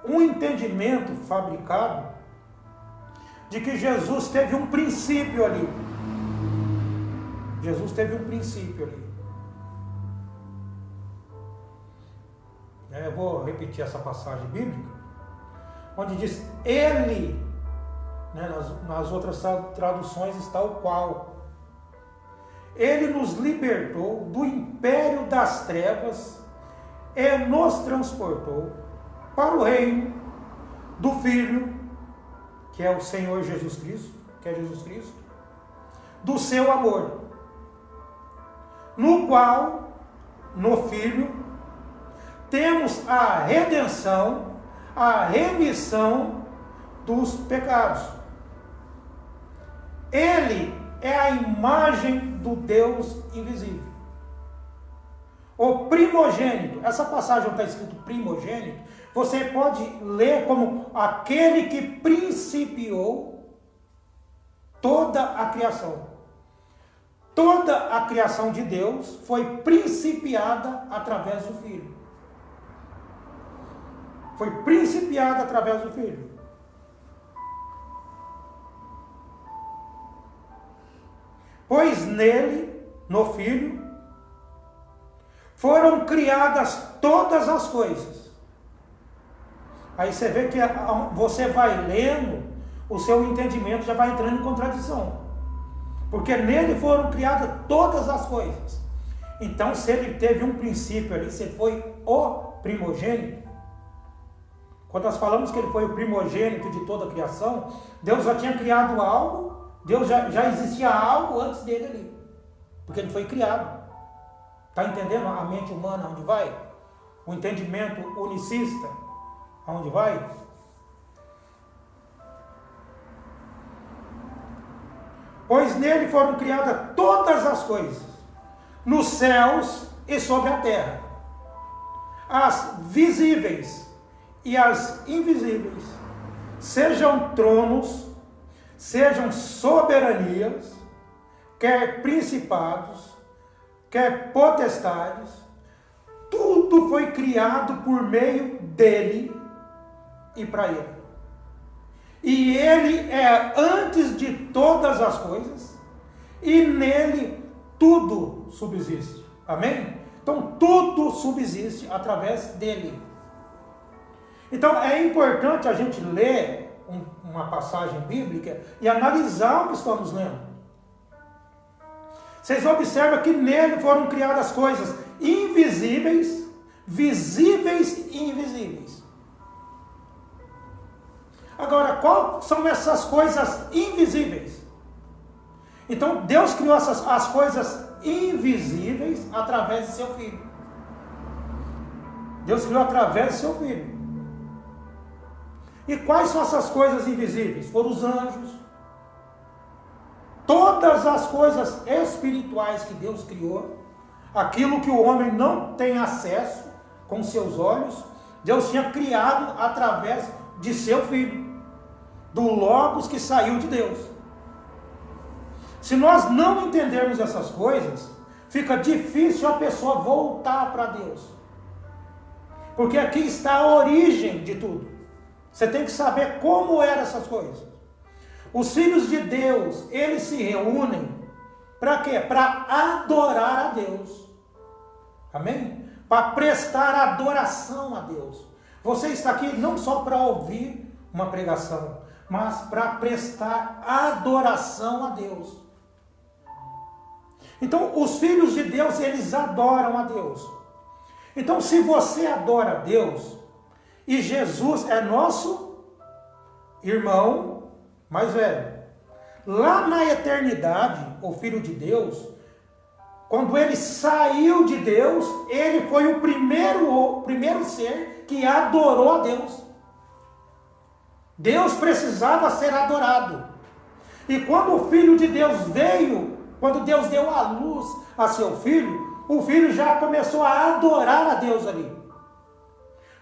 um entendimento fabricado de que Jesus teve um princípio ali. Jesus teve um princípio ali. Eu vou repetir essa passagem bíblica, onde diz ele, né, nas outras traduções está o qual. Ele nos libertou do império das trevas e nos transportou para o reino do Filho, que é o Senhor Jesus Cristo, do seu amor, no qual, no Filho, temos a redenção, a remissão dos pecados. Ele é a imagem do Deus invisível. O primogênito, essa passagem está escrito primogênito, você pode ler como aquele que principiou toda a criação. Toda a criação de Deus foi principiada através do Filho. Foi principiada através do Filho. Pois nele, no Filho, foram criadas todas as coisas. Aí você vê que você vai lendo, o seu entendimento já vai entrando em contradição. Porque nele foram criadas todas as coisas. Então, se ele teve um princípio ali, se ele foi o primogênito, quando nós falamos que ele foi o primogênito de toda a criação, Deus já tinha criado algo, Deus já existia algo antes dele ali. Porque ele foi criado. Está entendendo a mente humana aonde vai? O entendimento unicista aonde vai? Pois nele foram criadas todas as coisas, nos céus e sobre a terra, as visíveis e as invisíveis, sejam tronos, sejam soberanias, quer principados, quer potestades, tudo foi criado por meio dele e para ele. E ele é antes de todas as coisas, e nele tudo subsiste. Amém? Então tudo subsiste através dele. Então é importante a gente ler uma passagem bíblica e analisar o que estamos lendo. Vocês observam que nele foram criadas coisas invisíveis, visíveis e invisíveis. Agora, quais são essas coisas invisíveis? Então, Deus criou as coisas invisíveis através de seu Filho. Deus criou através de seu Filho. E quais são essas coisas invisíveis? Foram os anjos. Todas as coisas espirituais que Deus criou, aquilo que o homem não tem acesso com seus olhos, Deus tinha criado através de seu Filho, do Logos que saiu de Deus. Se nós não entendermos essas coisas, fica difícil a pessoa voltar para Deus. Porque aqui está a origem de tudo. Você tem que saber como eram essas coisas. Os filhos de Deus, eles se reúnem para quê? Para adorar a Deus. Amém? Para prestar adoração a Deus. Você está aqui não só para ouvir uma pregação, mas para prestar adoração a Deus. Então, os filhos de Deus, eles adoram a Deus. Então, se você adora a Deus, e Jesus é nosso irmão mais velho, lá na eternidade, o Filho de Deus, quando ele saiu de Deus, ele foi o primeiro ser que adorou a Deus. Deus precisava ser adorado. E quando o Filho de Deus veio, quando Deus deu a luz a seu Filho, o Filho já começou a adorar a Deus ali.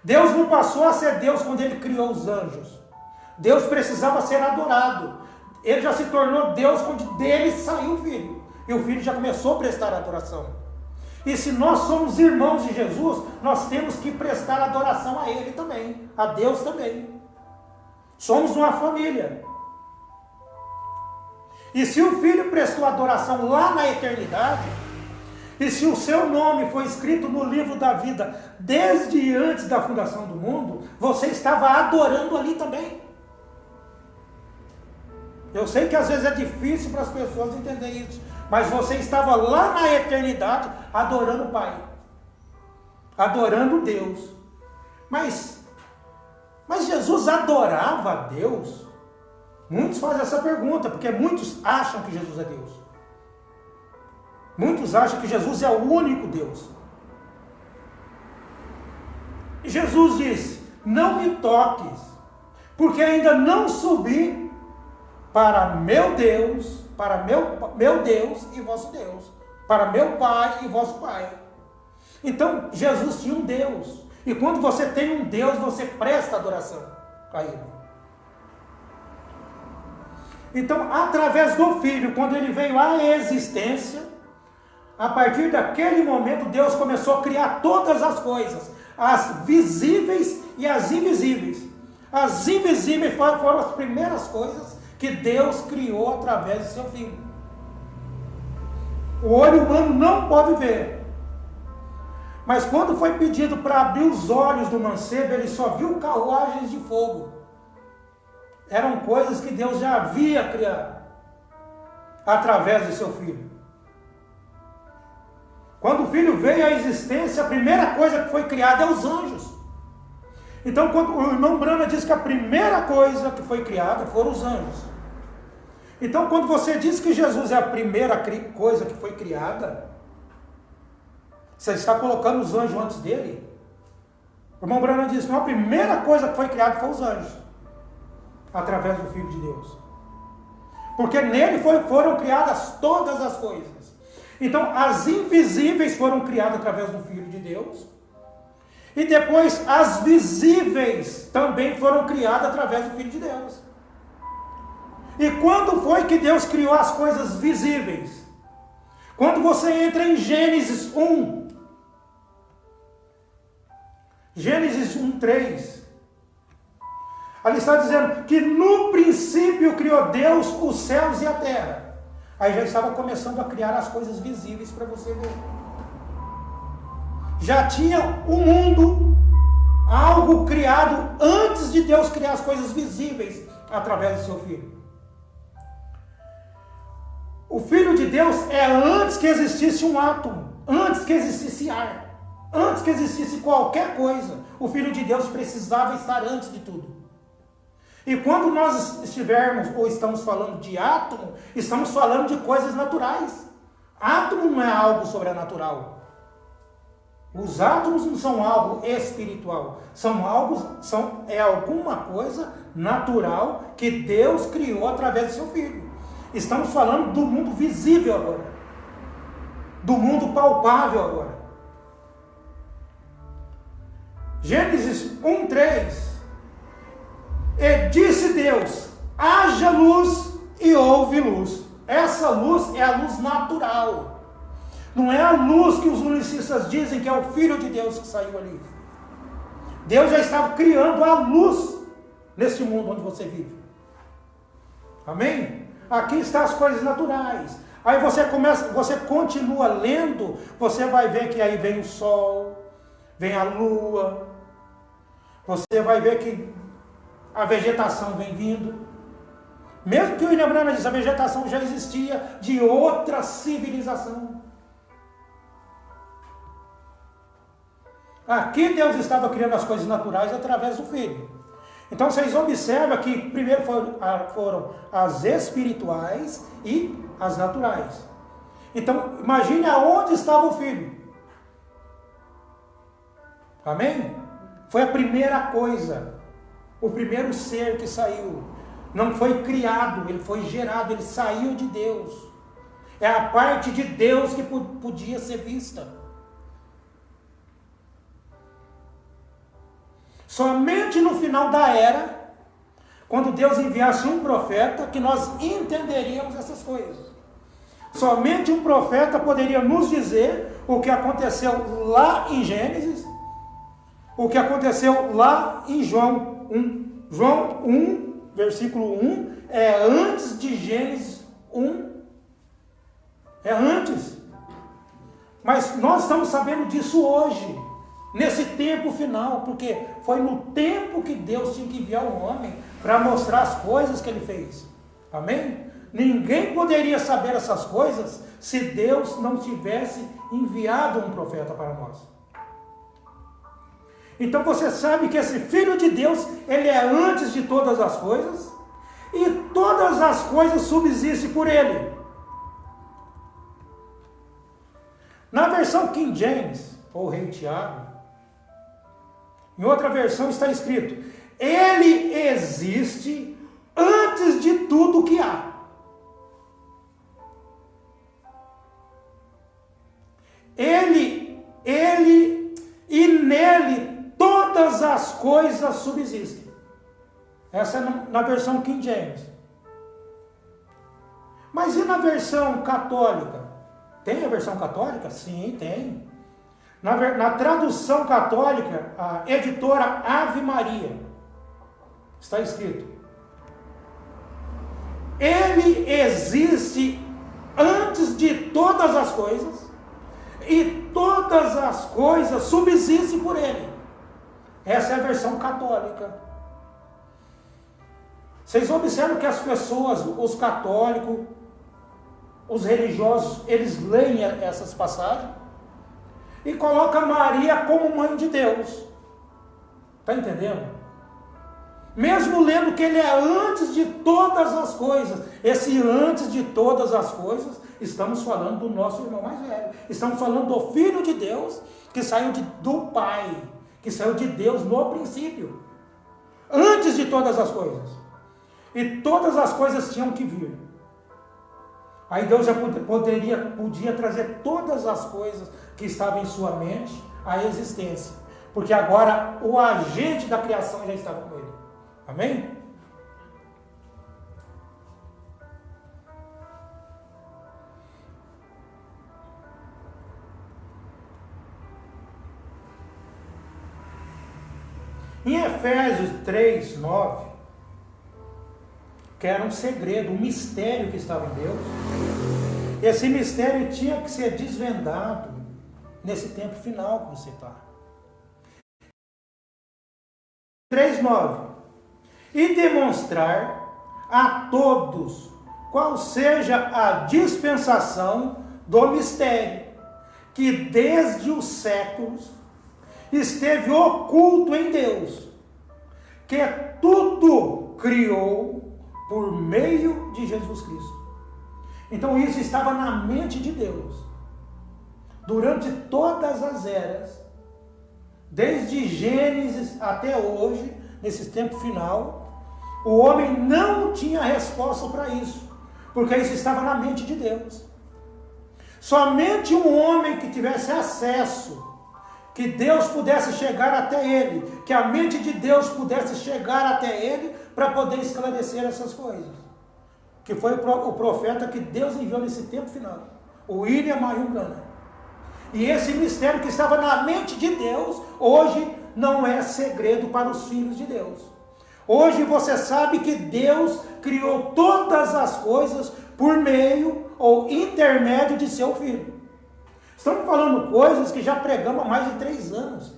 Deus não passou a ser Deus quando ele criou os anjos. Deus precisava ser adorado. Ele já se tornou Deus quando dele saiu o Filho. E o Filho já começou a prestar adoração. E se nós somos irmãos de Jesus, nós temos que prestar adoração a Ele também, a Deus também. Somos uma família. E se o Filho prestou adoração lá na eternidade, e se o seu nome foi escrito no livro da vida desde antes da fundação do mundo, você estava adorando ali também. Eu sei que às vezes é difícil para as pessoas entenderem isso, mas você estava lá na eternidade adorando o Pai, adorando Deus. Mas Jesus adorava a Deus? Muitos fazem essa pergunta, porque muitos acham que Jesus é Deus. Muitos acham que Jesus é o único Deus. E Jesus disse: não me toques, porque ainda não subi para meu Deus, para meu Deus e vosso Deus, para meu Pai e vosso Pai. Então, Jesus tinha um Deus. E quando você tem um Deus, você presta adoração a Ele. Então, através do Filho, quando Ele veio à existência, a partir daquele momento, Deus começou a criar todas as coisas, as visíveis e as invisíveis. As invisíveis foram as primeiras coisas que Deus criou através de seu Filho. O olho humano não pode ver. Mas quando foi pedido para abrir os olhos do mancebo, ele só viu carruagens de fogo. Eram coisas que Deus já havia criado através de seu Filho. Quando o Filho veio à existência, a primeira coisa que foi criada é os anjos. Então, quando o irmão Brana diz que a primeira coisa que foi criada foram os anjos. Então, quando você diz que Jesus é a primeira coisa que foi criada, você está colocando os anjos antes dele? O irmão Brana diz que a primeira coisa que foi criada foi os anjos, através do Filho de Deus. Porque nele foram criadas todas as coisas. Então, as invisíveis foram criadas através do Filho de Deus. E depois, as visíveis também foram criadas através do Filho de Deus. E quando foi que Deus criou as coisas visíveis? Quando você entra em Gênesis 1. Gênesis 1:3. Ali está dizendo que no princípio criou Deus os céus e a terra. Aí já estava começando a criar as coisas visíveis para você ver. Já tinha o mundo, algo criado antes de Deus criar as coisas visíveis através do seu Filho. O Filho de Deus é antes que existisse um átomo, antes que existisse ar, antes que existisse qualquer coisa. O Filho de Deus precisava estar antes de tudo. E quando nós estivermos ou estamos falando de átomo, estamos falando de coisas naturais. Átomo não é algo sobrenatural. Os átomos não são algo espiritual. É alguma coisa natural que Deus criou através do seu Filho. Estamos falando do mundo visível agora. Do mundo palpável agora. Gênesis 1:3. E disse Deus: haja luz e houve luz. Essa luz é a luz natural. Não é a luz que os unicistas dizem que é o Filho de Deus que saiu ali. Deus já estava criando a luz nesse mundo onde você vive. Amém? Aqui estão as coisas naturais. Aí você continua lendo, você vai ver que aí vem o sol, vem a lua. Você vai ver que a vegetação vem vindo. Mesmo que o William Branham disse, a vegetação já existia de outra civilização. Aqui Deus estava criando as coisas naturais através do Filho. Então vocês observam que primeiro foram as espirituais e as naturais. Então imagine aonde estava o Filho. Amém? Foi a primeira coisa. O primeiro ser que saiu. Não foi criado, ele foi gerado, ele saiu de Deus. É a parte de Deus que podia ser vista. Somente no final da era, quando Deus enviasse um profeta, que nós entenderíamos essas coisas. Somente um profeta poderia nos dizer o que aconteceu lá em Gênesis, o que aconteceu lá em João 1. João 1, versículo 1, é antes de Gênesis 1. É antes. Mas nós estamos sabendo disso hoje, nesse tempo final, porque foi no tempo que Deus tinha que enviar um homem para mostrar as coisas que ele fez. Amém? Ninguém poderia saber essas coisas se Deus não tivesse enviado um profeta para nós. Então você sabe que esse Filho de Deus, ele é antes de todas as coisas, e todas as coisas subsistem por ele. Na versão King James, ou Rei Tiago, em outra versão está escrito: ele existe antes de tudo que há. Ele e nele todas as coisas subsistem. Essa é na versão King James. Mas e na versão católica? Tem a versão católica? Sim, tem. Na tradução católica, a editora Ave Maria, está escrito: ele existe antes de todas as coisas, e todas as coisas subsistem por ele. Essa é a versão católica. Vocês observam que as pessoas, os católicos, os religiosos, eles leem essas passagens e colocam Maria como mãe de Deus. Está entendendo? Mesmo lendo que ele é antes de todas as coisas. Esse antes de todas as coisas, estamos falando do nosso irmão mais velho. Estamos falando do Filho de Deus, que saiu do Pai, que saiu de Deus no princípio. Antes de todas as coisas. E todas as coisas tinham que vir. Aí Deus já podia trazer todas as coisas que estavam em sua mente à existência. Porque agora o agente da criação já estava com ele. Amém? Em Efésios 3, 9, que era um segredo, um mistério que estava em Deus, esse mistério tinha que ser desvendado nesse tempo final que você está. 3:9. E demonstrar a todos qual seja a dispensação do mistério, que desde os séculos esteve oculto em Deus, que tudo criou por meio de Jesus Cristo. Então isso estava na mente de Deus. Durante todas as eras, desde Gênesis até hoje, nesse tempo final, o homem não tinha resposta para isso, porque isso estava na mente de Deus. Somente um homem que tivesse acesso, que Deus pudesse chegar até ele, que a mente de Deus pudesse chegar até ele, para poder esclarecer essas coisas. Que foi o profeta que Deus enviou nesse tempo final, o William Marion Branham. E esse mistério que estava na mente de Deus, hoje não é segredo para os filhos de Deus. Hoje você sabe que Deus criou todas as coisas por meio ou intermédio de seu Filho. Estamos falando coisas que já pregamos há mais de 3 anos.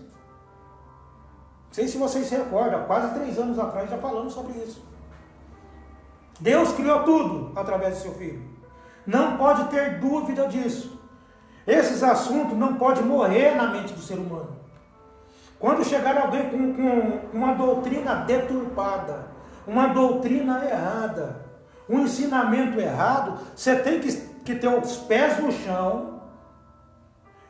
Não sei se vocês se recordam, há quase 3 anos atrás já falamos sobre isso. Deus criou tudo através de seu Filho. Não pode ter dúvida disso. Esses assuntos não podem morrer na mente do ser humano. Quando chegar alguém com uma doutrina deturpada, uma doutrina errada, um ensinamento errado, você tem que ter os pés no chão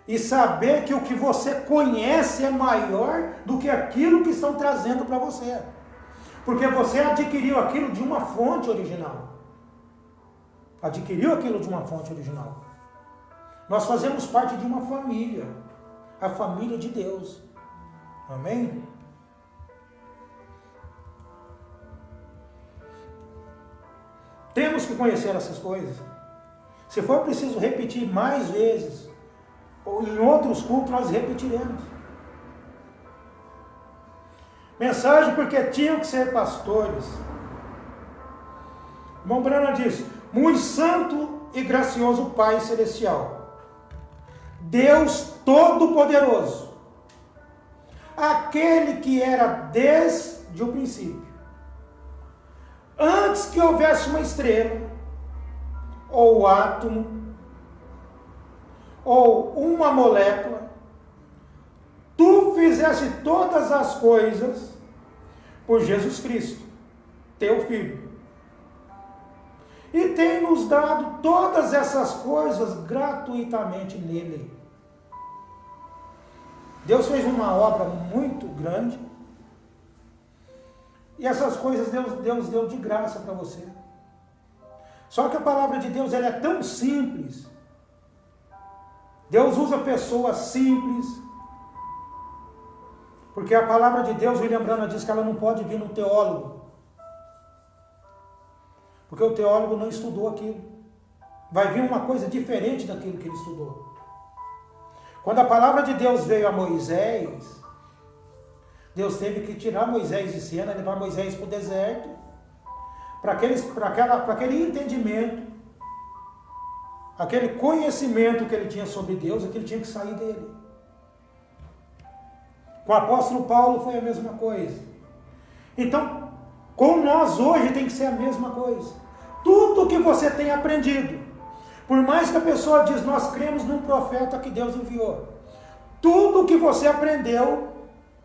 e saber que o que você conhece é maior do que aquilo que estão trazendo para você. Porque você adquiriu aquilo de uma fonte original. Adquiriu aquilo de uma fonte original. Nós fazemos parte de uma família. A família de Deus. Amém? Temos que conhecer essas coisas. Se for preciso repetir mais vezes, ou em outros cultos nós repetiremos. Mensagem porque tinham que ser pastores. Irmão Brana diz: muito santo e gracioso Pai Celestial, Deus Todo-Poderoso, aquele que era desde o princípio, antes que houvesse uma estrela, ou átomo, ou uma molécula, tu fizeste todas as coisas por Jesus Cristo, teu Filho. E tem nos dado todas essas coisas gratuitamente nele. Deus fez uma obra muito grande. E essas coisas Deus deu de graça para você. Só que a palavra de Deus ela é tão simples. Deus usa pessoas simples. Porque a palavra de Deus, William Branham diz que ela não pode vir no teólogo. Porque o teólogo não estudou aquilo. Vai vir uma coisa diferente daquilo que ele estudou. Quando a palavra de Deus veio a Moisés, Deus teve que tirar Moisés de cena, levar Moisés para o deserto, para aquele entendimento, aquele conhecimento que ele tinha sobre Deus, aquilo tinha que sair dele. Com o apóstolo Paulo foi a mesma coisa. Então, com nós hoje tem que ser a mesma coisa. Tudo que você tem aprendido, por mais que a pessoa diz, nós cremos num profeta que Deus enviou, tudo que você aprendeu,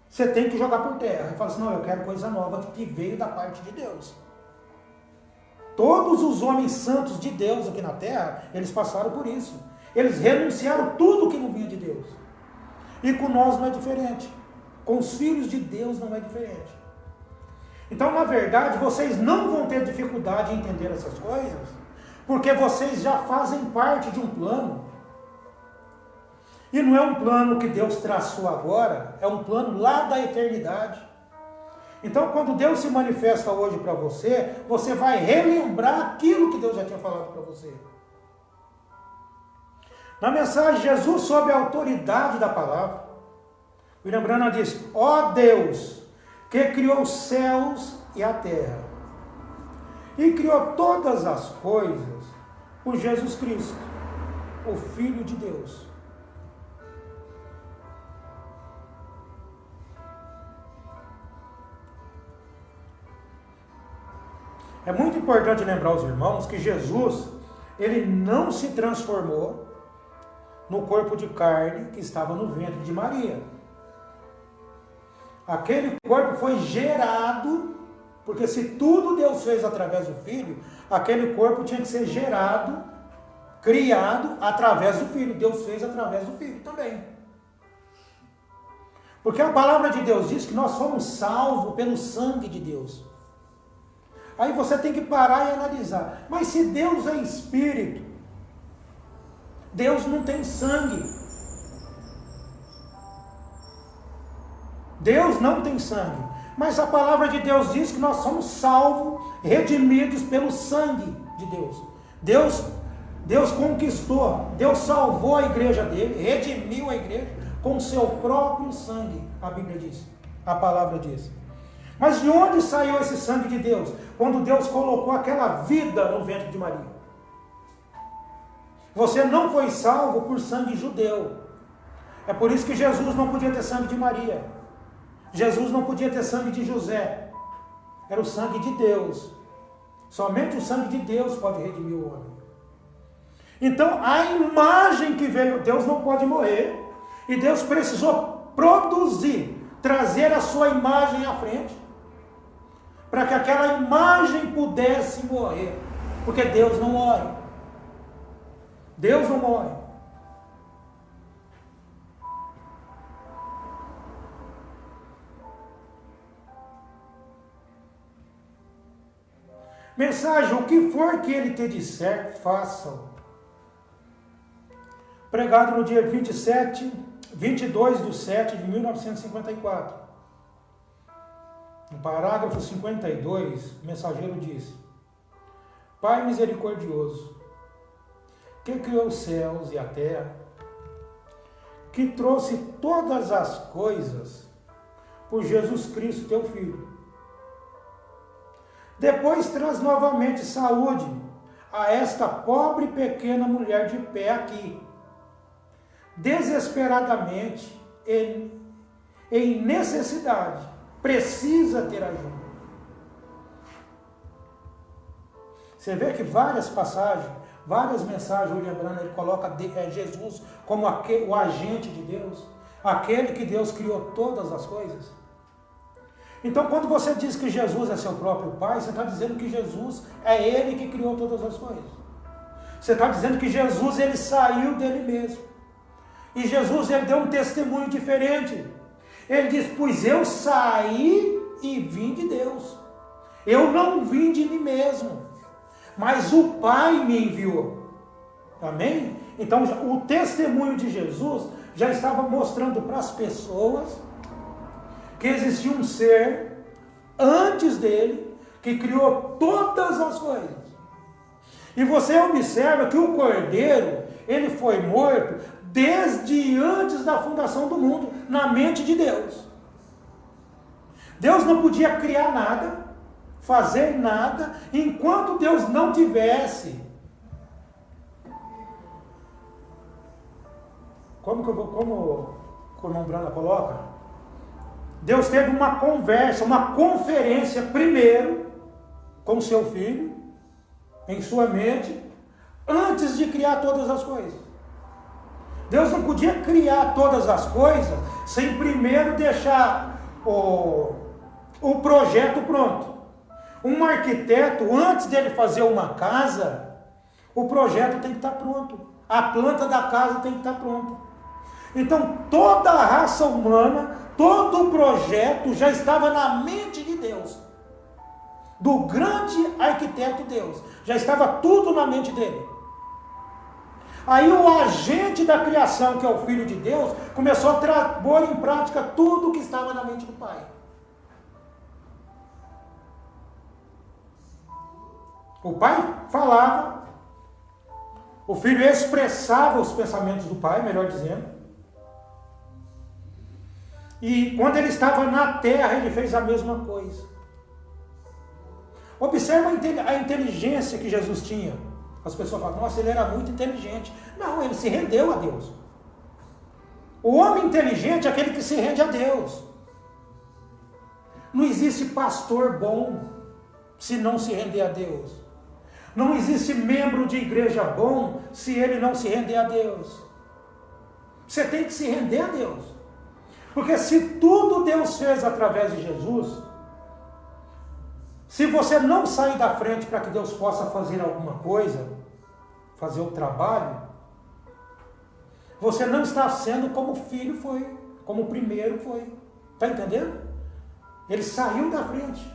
você tem que jogar por terra. E fala assim, não, eu quero coisa nova que veio da parte de Deus. Todos os homens santos de Deus aqui na terra, eles passaram por isso. Eles renunciaram tudo que não vinha de Deus. E com nós não é diferente. Com os filhos de Deus não é diferente. Então, na verdade, vocês não vão ter dificuldade em entender essas coisas, porque vocês já fazem parte de um plano. E não é um plano que Deus traçou agora, é um plano lá da eternidade. Então, quando Deus se manifesta hoje para você, você vai relembrar aquilo que Deus já tinha falado para você. Na mensagem, Jesus, sob a autoridade da palavra, William Branham diz, ó Deus, que criou os céus e a terra, e criou todas as coisas por Jesus Cristo, o Filho de Deus. É muito importante lembrar os irmãos que Jesus, ele não se transformou no corpo de carne que estava no ventre de Maria. Aquele corpo foi gerado, porque se tudo Deus fez através do Filho, aquele corpo tinha que ser gerado, criado através do Filho. Deus fez através do Filho também. Porque a palavra de Deus diz que nós somos salvos pelo sangue de Deus. Aí você tem que parar e analisar. Mas se Deus é espírito, Deus não tem sangue. Deus não tem sangue. Mas a palavra de Deus diz que nós somos salvos, redimidos pelo sangue de Deus. Deus conquistou, Deus salvou a igreja dele, redimiu a igreja com o seu próprio sangue, a Bíblia diz, a palavra diz. Mas de onde saiu esse sangue de Deus? Quando Deus colocou aquela vida no ventre de Maria. Você não foi salvo por sangue judeu. É por isso que Jesus não podia ter sangue de Maria. Jesus não podia ter sangue de José. Era o sangue de Deus. Somente o sangue de Deus pode redimir o homem. Então, a imagem que veio, Deus não pode morrer. E Deus precisou produzir, trazer a sua imagem à frente, para que aquela imagem pudesse morrer. Porque Deus não morre. Deus não morre. Mensagem, o que for que ele te disser, façam. Pregado no dia 22/7 de 1954. No parágrafo 52, o mensageiro diz: Pai misericordioso, que criou os céus e a terra, que trouxe todas as coisas por Jesus Cristo, teu Filho. Depois traz novamente saúde a esta pobre pequena mulher de pé aqui, desesperadamente em necessidade, precisa ter ajuda. Você vê que várias passagens, várias mensagens, William Branham, ele coloca Jesus como o agente de Deus, aquele que Deus criou todas as coisas. Então, quando você diz que Jesus é seu próprio Pai, você está dizendo que Jesus é Ele que criou todas as coisas. Você está dizendo que Jesus, Ele saiu dele mesmo. E Jesus, Ele deu um testemunho diferente. Ele diz, pois eu saí e vim de Deus. Eu não vim de mim mesmo, mas o Pai me enviou. Amém? Então, o testemunho de Jesus já estava mostrando para as pessoas que existia um ser antes dele, que criou todas as coisas. E você observa que o Cordeiro, ele foi morto desde antes da fundação do mundo, na mente de Deus. Deus não podia criar nada, fazer nada, enquanto Deus não tivesse. Como o irmão Brana coloca? Deus teve uma conversa, uma conferência primeiro com seu filho, em sua mente, antes de criar todas as coisas. Deus não podia criar todas as coisas sem primeiro deixar o projeto pronto. Um arquiteto, antes dele fazer uma casa, o projeto tem que estar pronto. A planta da casa tem que estar pronta. Então, toda a raça humana, todo o projeto já estava na mente de Deus. Do grande arquiteto Deus. Já estava tudo na mente dele. Aí o agente da criação, que é o Filho de Deus, começou a pôr em prática tudo que estava na mente do Pai. O Pai falava, o Filho expressava os pensamentos do Pai, melhor dizendo. E quando ele estava na terra, ele fez a mesma coisa. Observa a inteligência que Jesus tinha. As pessoas falam, nossa, ele era muito inteligente. Não, ele se rendeu a Deus. O homem inteligente é aquele que se rende a Deus. Não existe pastor bom se não se render a Deus. Não existe membro de igreja bom se ele não se render a Deus. Você tem que se render a Deus. Porque se tudo Deus fez através de Jesus, se você não sair da frente para que Deus possa fazer alguma coisa, fazer o trabalho, você não está sendo como o filho foi, como o primeiro foi. Está entendendo? Ele saiu da frente.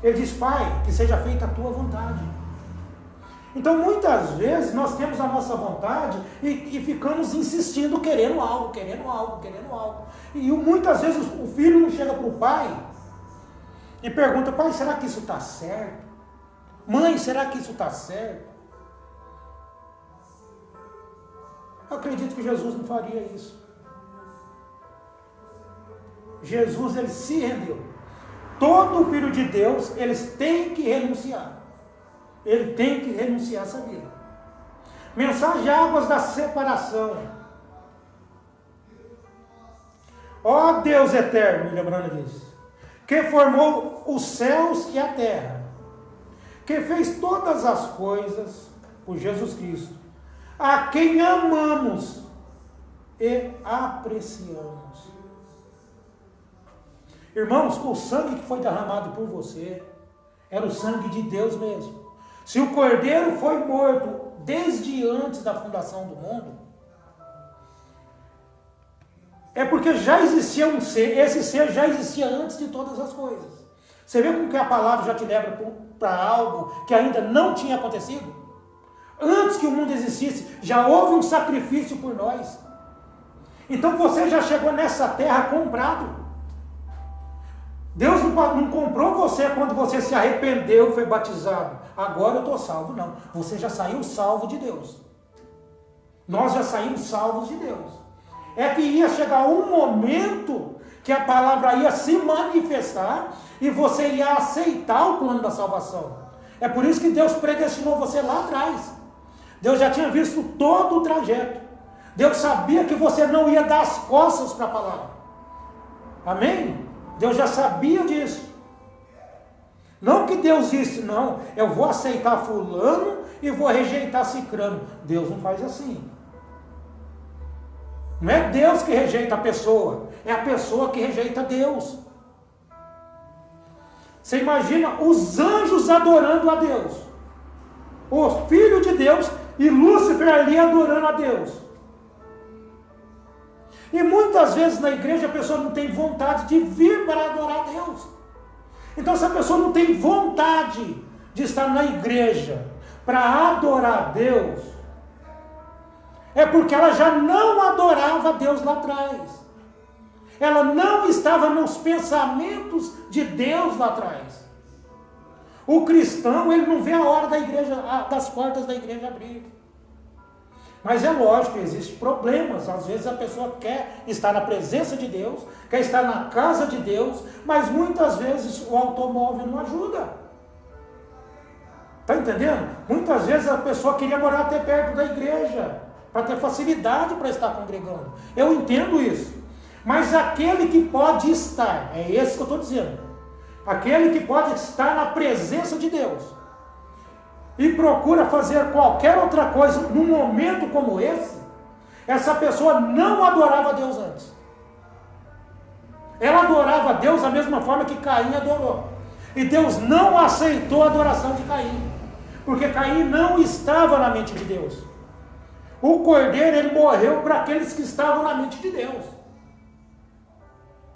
Ele diz, Pai, que seja feita a tua vontade. Então, muitas vezes, nós temos a nossa vontade e ficamos insistindo, querendo algo. E muitas vezes o filho não chega para o pai e pergunta, pai, será que isso está certo? Mãe, será que isso está certo? Eu acredito que Jesus não faria isso. Jesus, ele se rendeu. Todo filho de Deus, eles têm que renunciar. Ele tem que renunciar a essa vida. Mensagem de águas da separação. Ó Deus eterno, William Branham diz, que formou os céus e a terra, que fez todas as coisas por Jesus Cristo, a quem amamos e apreciamos. Irmãos, o sangue que foi derramado por você era o sangue de Deus mesmo. Se o Cordeiro foi morto desde antes da fundação do mundo, é porque já existia um ser, esse ser já existia antes de todas as coisas. Você vê como que a palavra já te leva para algo que ainda não tinha acontecido? Antes que o mundo existisse, já houve um sacrifício por nós. Então você já chegou nessa terra comprado. Deus não comprou você quando você se arrependeu e foi batizado. Agora eu estou salvo. Não, você já saiu salvo de Deus. Nós já saímos salvos de Deus. É que ia chegar um momento que a palavra ia se manifestar e você ia aceitar o plano da salvação. É por isso que Deus predestinou você lá atrás. Deus já tinha visto todo o trajeto. Deus sabia que você não ia dar as costas para a palavra. Amém? Deus já sabia disso. Não que Deus disse, não, eu vou aceitar fulano e vou rejeitar cicrano. Deus não faz assim. Não é Deus que rejeita a pessoa, é a pessoa que rejeita Deus. Você imagina os anjos adorando a Deus, o Filho de Deus e Lúcifer ali adorando a Deus. E muitas vezes na igreja a pessoa não tem vontade de vir para adorar a Deus. Então se a pessoa não tem vontade de estar na igreja para adorar a Deus, é porque ela já não adorava a Deus lá atrás. Ela não estava nos pensamentos de Deus lá atrás. O cristão, ele não vê a hora da igreja, das portas da igreja abrir. Mas é lógico, existem problemas. Às vezes a pessoa quer estar na presença de Deus, quer estar na casa de Deus, mas muitas vezes o automóvel não ajuda. Está entendendo? Muitas vezes a pessoa queria morar até perto da igreja, para ter facilidade para estar congregando. Eu entendo isso. Mas aquele que pode estar, é esse que eu estou dizendo, aquele que pode estar na presença de Deus e procura fazer qualquer outra coisa num momento como esse, essa pessoa não adorava a Deus antes. Ela adorava a Deus da mesma forma que Caim adorou. E Deus não aceitou a adoração de Caim, porque Caim não estava na mente de Deus. O cordeiro, ele morreu para aqueles que estavam na mente de Deus.